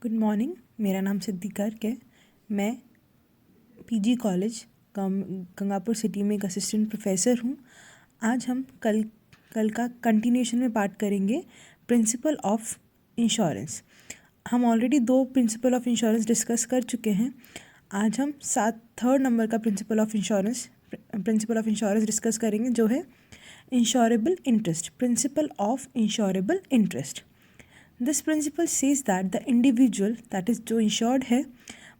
Good morning. मेरा नाम सिद्धि गर्ग है। मैं पीजी कॉलेज गंगापुर सिटी में एक असिस्टेंट प्रोफेसर हूँ। आज हम कल का कंटिन्यूशन में बात करेंगे प्रिंसिपल ऑफ इंश्योरेंस। हम already 2 principle of insurance discuss कर चुके हैं। आज हम थर्ड नंबर का प्रिंसिपल ऑफ इंश्योरेंस डिस्कस करेंगे, जो है insurable interest. Principle of insurable interest. This principle says that the individual, that is जो insured है,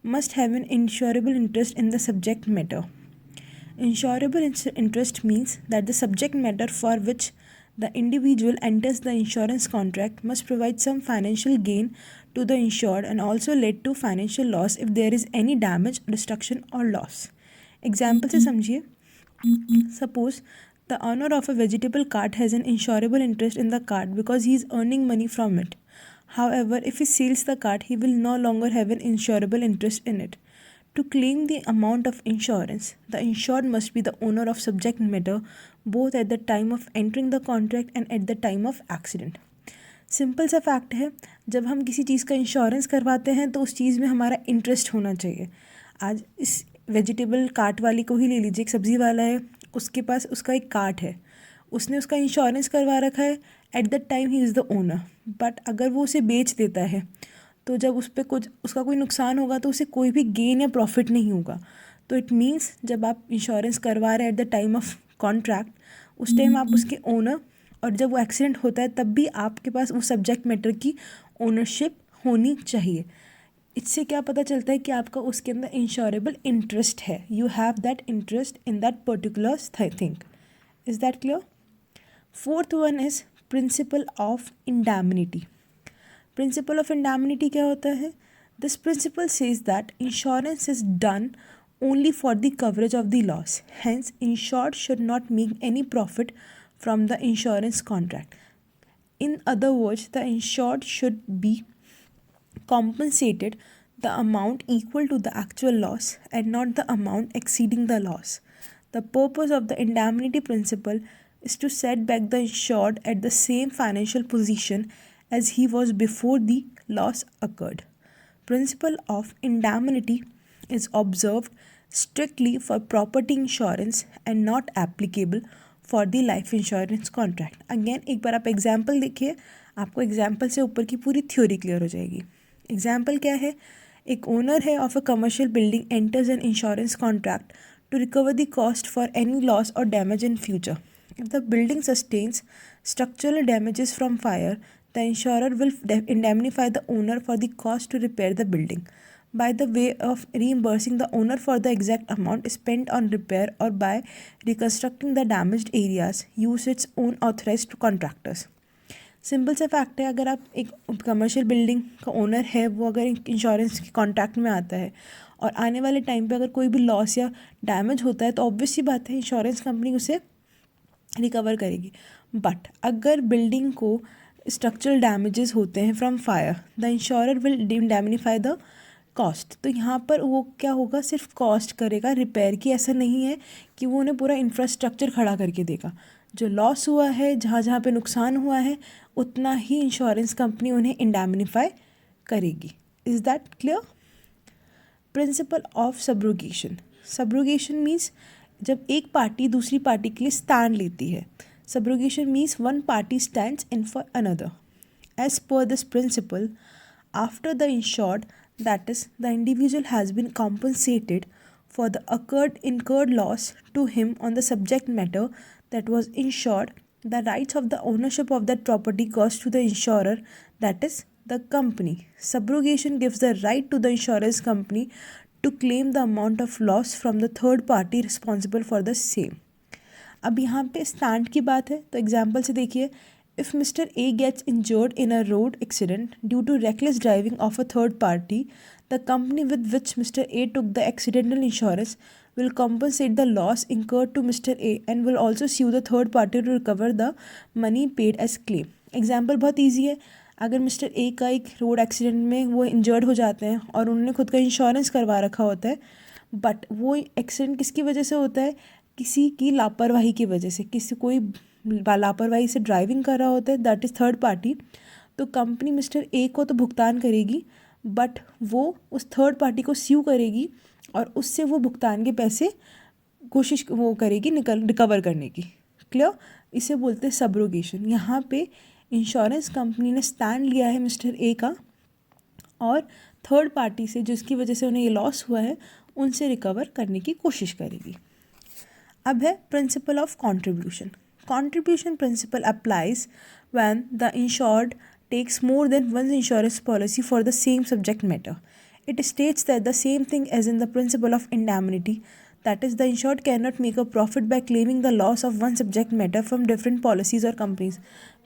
must have an insurable interest in the subject matter. Insurable interest means that the subject matter for which the individual enters the insurance contract must provide some financial gain to the insured and also lead to financial loss if there is any damage, destruction or loss. Example से समझिए. Suppose the owner of a vegetable cart has an insurable interest in the cart because he is earning money from it. However, if he sells the cart, he will no longer have an insurable interest in it. To claim the amount of insurance, the insured must be the owner of subject matter both at the time of entering the contract and at the time of accident. Simple सा fact है, जब हम किसी चीज़ का insurance करवाते हैं तो उस चीज़ में हमारा इंटरेस्ट होना चाहिए। आज इस वेजिटेबल कार्ट वाली को ही ले लीजिए, एक सब्ज़ी वाला है, उसके पास उसका एक कार्ट है, उसने उसका इंश्योरेंस करवा रखा है। At the time he is the owner. But अगर वो उसे बेच देता है तो जब उस पर उसका कोई नुकसान होगा तो उसे कोई भी गेन या प्रॉफिट नहीं होगा। तो इट मीन्स जब आप इंश्योरेंस करवा रहे हैं at the time of contract, उस टाइम आप उसके ओनर, और जब वो एक्सीडेंट होता है तब भी आपके पास उस सब्जेक्ट मैटर की ओनरशिप होनी चाहिए। इससे क्या पता चलता है कि आपका उसके अंदर इंश्योरेबल इंटरेस्ट है। You have that interest in that particular thing. Is that clear? Fourth one is principle of indemnity. Principle of indemnity क्या होता है? This principle says that insurance is done only for the coverage of the loss. Hence, insured should not make any profit from the insurance contract. In other words, the insured should be compensated the amount equal to the actual loss and not the amount exceeding the loss. The purpose of the indemnity principle is to set back the insured at the same financial position as he was before the loss occurred. Principle of indemnity is observed strictly for property insurance and not applicable for the life insurance contract. Again, एक बार आप example देखिए, आपको example से ऊपर की पूरी theory clear हो जाएगी। एग्जाम्पल क्या है? एक ओनर है of a commercial building enters an insurance contract to recover the cost for any loss or damage in future. If the building sustains structural damages from fire, the insurer will indemnify the owner for the cost to repair the building by the way of reimbursing the owner for the exact amount spent on repair or by reconstructing the damaged areas use its own authorized contractors. Simple सा fact है, अगर आप एक commercial building का owner है, वो अगर insurance के कॉन्ट्रैक्ट में आता है और आने वाले टाइम पे अगर कोई भी लॉस या डैमेज होता है तो ऑब्वियस सी बात है इंश्योरेंस कंपनी उसे रिकवर करेगी। बट अगर बिल्डिंग को स्ट्रक्चरल डैमेजेस होते हैं from fire, the insurer will indemnify the cost. तो यहाँ पर वो क्या होगा, सिर्फ कॉस्ट करेगा रिपेयर की। ऐसा नहीं है कि वो उन्हें पूरा इंफ्रास्ट्रक्चर खड़ा करके देगा। जो लॉस हुआ है, जहाँ जहाँ पे नुकसान हुआ है, उतना ही इंश्योरेंस कंपनी उन्हें इंडैमनिफाई करेगी। Is that clear? Principle of subrogation. Subrogation means जब एक पार्टी दूसरी पार्टी के लिए स्टैंड लेती है। Subrogation means one party stands in for another. As per this principle, after the insured, that is, the individual has been compensated for the incurred loss to him on the subject matter that was insured, the rights of the ownership of that property goes to the insurer, that is, the company. Subrogation gives the right to the insurance company to claim the amount of loss from the third party responsible for the same. अब यहाँ पे stand की बात है तो example से देखिए, if Mr. A gets injured in a road accident due to reckless driving of a third party, the company with which Mr. A took the accidental insurance will compensate the loss incurred to Mr. A and will also sue the third party to recover the money paid as claim. Example बहुत easy है। अगर mister A का एक road accident में वो injured हो जाते हैं और उन्होंने खुद का इंश्योरेंस करवा रखा होता है, बट वो एक्सीडेंट किसकी वजह से होता है? किसी की लापरवाही की वजह से। किसी कोई लापरवाही से ड्राइविंग कर रहा होता है, दैट इज़ थर्ड पार्टी। तो कंपनी मिस्टर ए को तो भुगतान करेगी, बट वो उस थर्ड पार्टी को स्यू करेगी और उससे वो भुगतान के पैसे कोशिश वो करेगी रिकवर करने की। क्लियर? इसे बोलते हैं सब्रोगेशन। यहाँ पे इंश्योरेंस कंपनी ने स्टैंड लिया है मिस्टर ए का और थर्ड पार्टी से जिसकी वजह से उन्हें ये लॉस हुआ है उनसे रिकवर करने की कोशिश करेगी। अब है principle of contribution. Contribution principle applies when the insured takes more than one insurance policy for the same subject matter. It states that the same thing as in the principle of indemnity, that is, the insured cannot make a profit by claiming the loss of one subject matter from different policies or companies.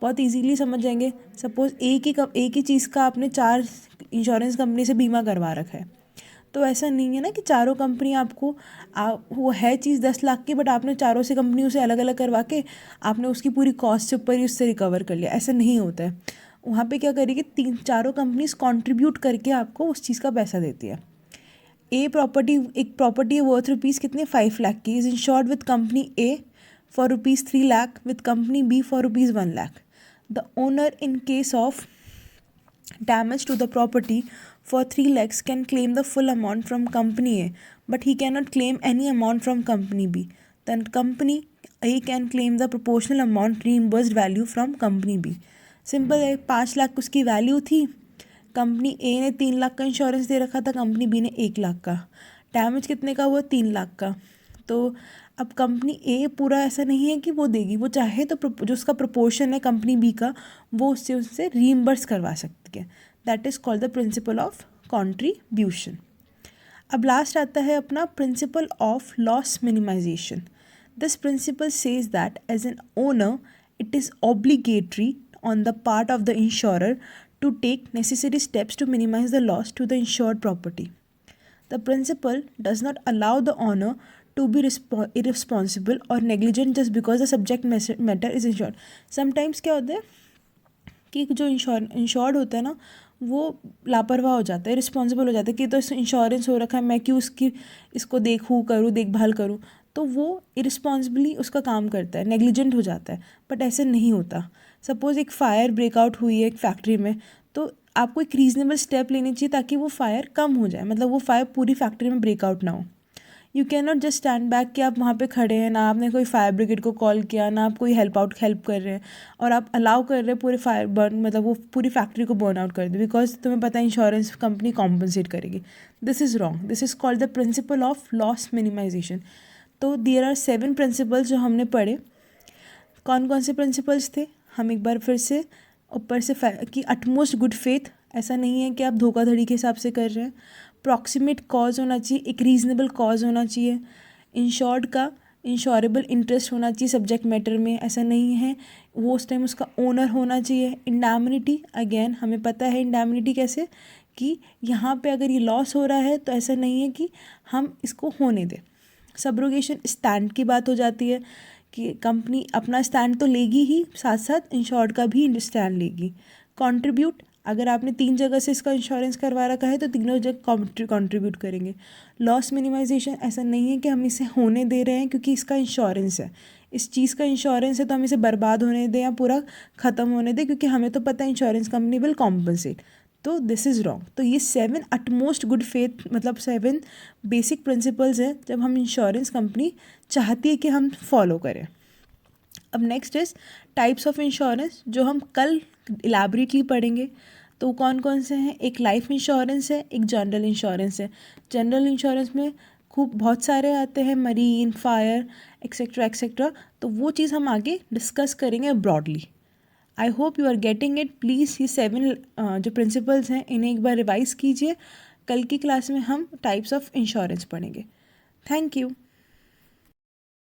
बहुत easily समझ जाएंगे। Suppose एक ही चीज़ का आपने 4 insurance company से बीमा करवा रखा है, तो ऐसा नहीं है ना कि चारों कंपनी आपको वो है चीज़ 10 लाख की, बट आपने चारों से कंपनियों से अलग अलग करवा के आपने उसकी पूरी कॉस्ट से ऊपर ही उससे रिकवर कर लिया। ऐसा नहीं होता है। वहाँ पे क्या करेगी, चारों कंपनीज कंट्रीब्यूट करके आपको उस चीज़ का पैसा देती है। एक प्रॉपर्टी वर्थ रुपीज़ कितने 5 लाख की is insured with company A for rupees 3 lakh with company B for rupees 1 lakh. The owner in case of damage to the property for 3 lakhs can claim the full amount from company A, but he cannot claim any amount from company B. Then company A can claim the proportional amount reimbursed value from company B. Simple है, 5 लाख उसकी value थी, company ए ने 3 लाख का insurance दे रखा था, company B ने 1 लाख का। Damage कितने का हुआ? 3 लाख का। तो अब कंपनी ए पूरा ऐसा नहीं है कि वो देगी, वो चाहे तो जो उसका प्रोपोर्शन है कंपनी बी का वो उससे रीइम्बर्स करवा सकती है। That is called the principle of contribution. अब लास्ट आता है अपना principle of loss minimisation. This principle says that as an owner it is obligatory on the part of the insurer to take necessary steps to minimize the loss to the insured property. The principle does not allow the owner to be irresponsible or negligent just because the subject matter is insured. Sometimes क्या होता है कि जो insured होता है ना वो लापरवाह हो जाता है, रिस्पॉन्सिबल हो जाता है कि तो इंश्योरेंस हो रखा है, मैं क्यों इसको देखभाल करूँ, तो वो इरिस्पॉन्सिबली उसका काम करता है, नेग्लिजेंट हो जाता है। बट ऐसे नहीं होता। सपोज़ एक फ़ायर ब्रेकआउट हुई है एक फैक्ट्री में, तो आपको एक रीज़नेबल स्टेप लेनी चाहिए ताकि वो फायर कम हो जाए, मतलब वो फायर पूरी फैक्ट्री में ब्रेकआउट ना हो। You can not just stand back कि आप वहाँ पे खड़े हैं, ना आपने कोई फायर ब्रिगेड को कॉल किया, ना आप कोई हेल्प कर रहे हैं और आप अलाउ कर रहे हैं पूरे फायर बर्न, मतलब वो पूरी फैक्ट्री को बर्न आउट कर दे, बिकॉज तुम्हें पता है इंश्योरेंस कंपनी कॉम्पनसेट करेगी। This is wrong. This is called the principle of loss minimisation. तो देयर आर 7 प्रिंसिपल्स जो हमने पढ़े। कौन कौन से प्रिंसिपल्स थे? हम एक बार फिर से ऊपर से कि अटमोस्ट गुड फेथ, ऐसा नहीं है कि आप धोखाधड़ी के हिसाब से कर रहे हैं। प्रॉक्सिमेट कॉज होना चाहिए, एक रीज़नेबल कॉज होना चाहिए। इंश्योर्ड का इंश्योरेबल इंटरेस्ट होना चाहिए सब्जेक्ट मैटर में, ऐसा नहीं है वो उस टाइम उसका ओनर होना चाहिए। इंडैमिनिटी, अगेन हमें पता है इंडैमिनिटी कैसे, कि यहाँ पे अगर ये लॉस हो रहा है तो ऐसा नहीं है कि हम इसको होने दें। सब्रोगेशन, स्टैंड की बात हो जाती है कि कंपनी अपना स्टैंड तो लेगी ही, साथ साथ इंश्योर्ड का भी स्टैंड लेगी। कंट्रीब्यूट, अगर आपने 3 जगह से इसका इंश्योरेंस करवा रखा है तो तीनों जगह कंट्रीब्यूट करेंगे। लॉस मिनिमाइजेशन, ऐसा नहीं है कि हम इसे होने दे रहे हैं क्योंकि इसका इंश्योरेंस है, इस चीज़ का इंश्योरेंस है तो हम इसे बर्बाद होने दें या पूरा ख़त्म होने दें, क्योंकि हमें तो पता है इंश्योरेंस कंपनी विल कॉम्पनसेट। तो दिस इज़ रॉन्ग। तो ये 7 अटमोस्ट गुड फेथ, मतलब 7 बेसिक प्रिंसिपल्स हैं जब हम इंश्योरेंस कंपनी चाहती है कि हम फॉलो करें। अब next is types of insurance, जो हम कल इलाबरेटली पढ़ेंगे। तो कौन कौन से हैं? एक लाइफ इंश्योरेंस है, एक जनरल इंश्योरेंस है। जनरल इंश्योरेंस में बहुत सारे आते हैं, मरीन, फायर, एक्सेट्रा। तो वो चीज़ हम आगे डिस्कस करेंगे broadly. I hope you are getting it. Please ये 7 जो प्रिंसिपल्स हैं इन्हें एक बार रिवाइज़ कीजिए। कल की क्लास में हम टाइप्स ऑफ इंश्योरेंस पढ़ेंगे। Thank you.